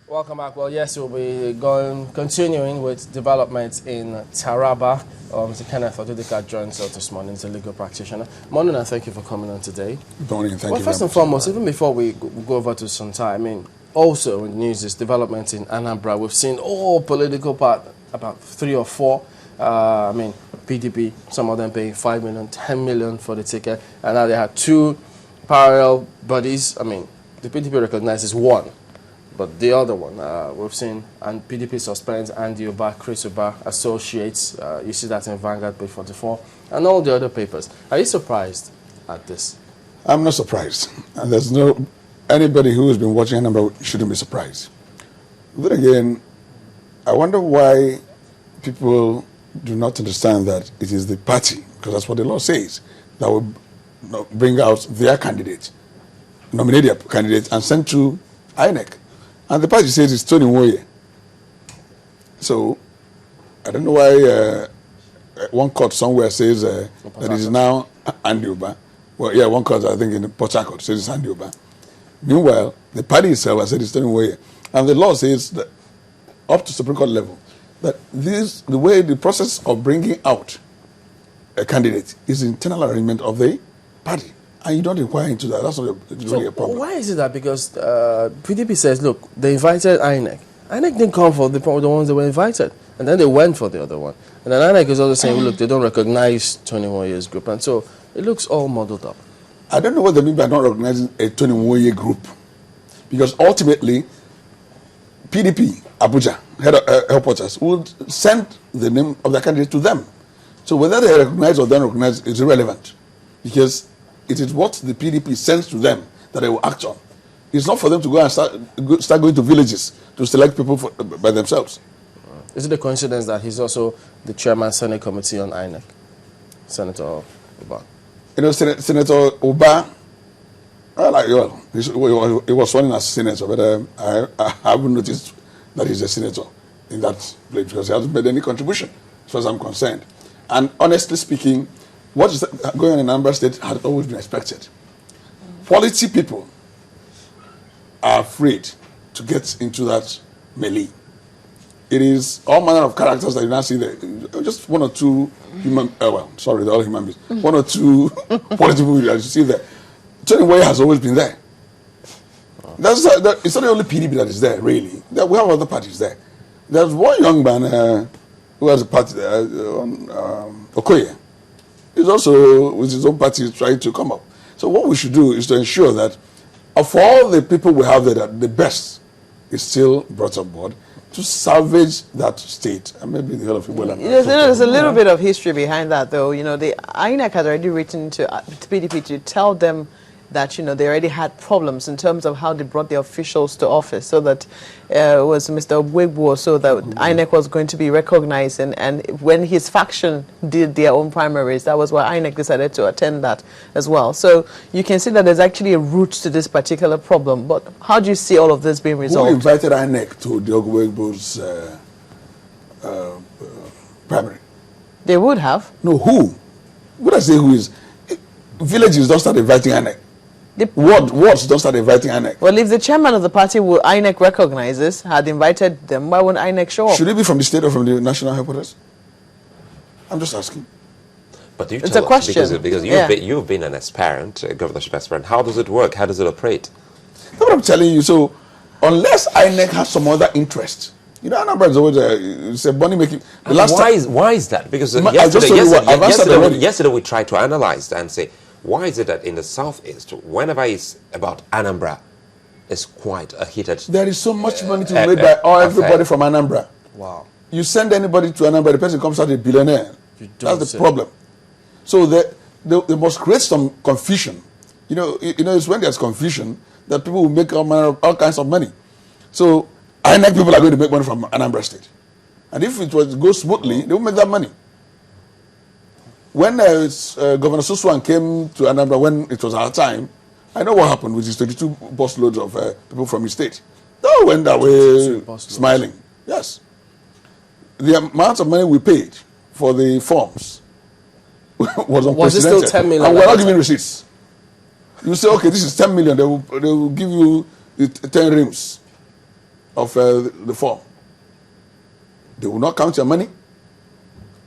Welcome back. Well, yes, we'll be continuing with developments in Taraba. Mr. Kenneth Odidika joins us this morning. He's a legal practitioner. Morning, and thank you for coming on today. Good morning, thank you. Well, first and foremost, even before we go over to Santa, I mean, also in news is development in Anambra. We've seen all political parties, about 3 or 4. I mean, PDP, some of them paying 5 million, 10 million for the ticket, and now they have 2 parallel bodies. I mean, the PDP recognizes one. But the other one, we've seen, and PDP suspends Andy Oba, Chris Oba, associates. You see that in Vanguard, page 44, and all the other papers. Are you surprised at this? I'm not surprised. And there's no, anybody who has been watching Anambra shouldn't be surprised. Then again, I wonder why people do not understand that it is the party, because that's what the law says, that will bring out their candidate, nominate their candidate, and send to INEC. And the party says it's Tony Nwoye. So, I don't know why one court somewhere says that it is now Andy Oba. Well, yeah, one court, I think, in Port Harcourt says it's Andy Oba. Meanwhile, the party itself has said it's Tony Nwoye. And the law says that up to Supreme Court level, that the way the process of bringing out a candidate is the internal arrangement of the party. And you don't inquire into that. That's not really a problem. Why is it that? Because PDP says, look, they invited INEC. INEC didn't come for the ones that were invited. And then they went for the other one. And then INEC is also saying, look, they don't recognize Tony Nwoye's group. And so it looks all muddled up. I don't know what they mean by not recognizing a Tony Nwoye group. Because ultimately, PDP, Abuja, headquarters, would send the name of the candidate to them. So whether they recognize or don't recognize is irrelevant. Because it is what the PDP sends to them that they will act on. It's not for them to go and start going to villages to select people by themselves. Is it a coincidence that he's also the chairman Senate Committee on INEC, Senator Oba? You know, Senator Oba, he was sworn in as senator, but I haven't noticed that he's a senator in that place because he hasn't made any contribution, as far as I'm concerned. And honestly speaking, what is going on in Anambra State had always been expected. Quality people are afraid to get into that melee. It is all manner of characters that you now see there. Just 1 or 2 human, they're all human beings. 1 or 2 quality people that you see there. Tony Nwoye has always been there. It's not the only PDP that is there, really. We have other parties there. There's one young man who has a party there, Okoye. He's also, with his own party, trying to come up. So what we should do is to ensure that of all the people we have there, that the best is still brought on board to salvage that state, and maybe the whole of Igbo land. There's a little bit of history behind that, though. The INEC had already written to PDP to tell them that they already had problems in terms of how they brought the officials to office, so that it was Mr. Obwegbo, so that INEC was going to be recognized, and when his faction did their own primaries, that was why INEC decided to attend that as well. So you can see that there's actually a root to this particular problem. But how do you see all of this being resolved? Who invited INEC to the Obwegbo's primary? They would have. No, who? Would I say who is? Villages don't start inviting INEC. Wards don't start inviting INEC. Well, if the chairman of the party who INEC recognizes had invited them, why wouldn't INEC show up? Should it be from the state or from the national headquarters? I'm just asking. But you it's tell a question. Us, because you've been an aspirant, a governorship aspirant. How does it work? How does it operate? That's what I'm telling you. So, unless INEC has some other interest, Anambra is always it's a money making. Why is that? Because yesterday we tried to analyze and say, why is it that in the southeast, whenever it's about Anambra, it's quite a heated... There is so much money to be made by everybody from Anambra. Wow. You send anybody to Anambra, the person comes out a billionaire. That's the problem. So they must create some confusion. It's when there's confusion that people will make all kinds of money. So INEC people are going to make money from Anambra State. And if it goes smoothly, they will make that money. When Governor Suswan came to Anambra, when it was our time, I know what happened with his 22 bus loads of people from his state. They all went that way smiling. Yes. The amount of money we paid for the forms was unprecedented. Was it still 10 million? And we're not giving receipts. You say, okay, this is 10 million. They will give you 10 reams of the form. They will not count your money.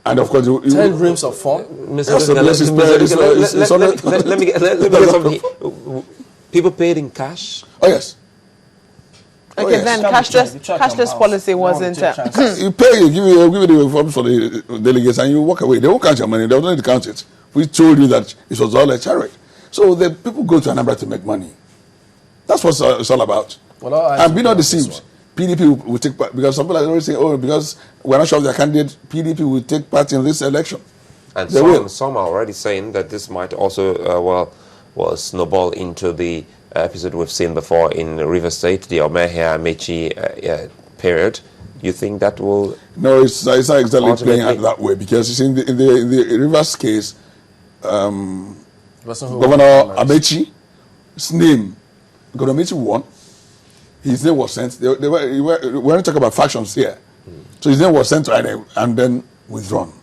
And of course, 10 reams of form. Let me get something. People paid in cash. Oh yes. Okay, yes. Then cashless policy wasn't. You pay, you give you the forms for the delegates, and you walk away. They won't count your money. They don't need to count it. We told you that it was all a charity. So the people go to Anambra to make money. That's what it's all about. Well, and be not deceived. PDP will take part, because some people are always saying, oh, because we're not sure of their candidate, PDP will take part in this election. And some are already saying that this might also, snowball into the episode we've seen before in River State, the Omehe Amechi period. You think that will... No, it's not exactly playing out that way, because you see, in the Rivers case, Governor Amechi's name, Governor Amechi won. His name was sent. We weren't talking about factions here. So his name was sent to INEC and then withdrawn.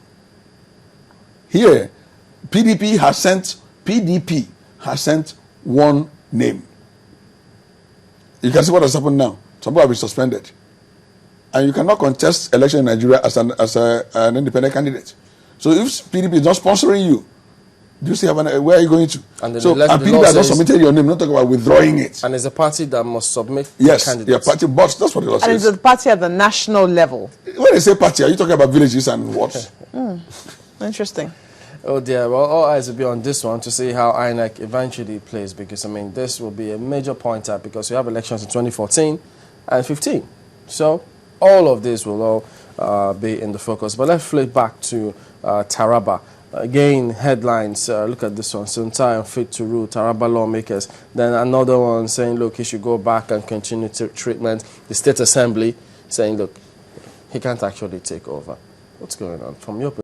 Here, PDP has sent one name. You can see what has happened now. Some people have been suspended. And you cannot contest election in Nigeria as an independent candidate. So if PDP is not sponsoring you, do you still have where are you going to? And PDP has not submitted your name, not talking about withdrawing it. And it's a party that must submit candidates. Party, but that's what the law says. And it's a party at the national level. When they say party, are you talking about villages and wards? Interesting. Oh dear, well, all eyes will be on this one to see how INEC eventually plays, because, this will be a major pointer, because we have elections in 2014 and 15. So all of this will all be in the focus. But let's flip back to Taraba. Again, headlines, look at this one, Suntai unfit to rule, Taraba lawmakers. Then another one saying, look, he should go back and continue treatment. The State Assembly saying, look, he can't actually take over. What's going on from your perspective?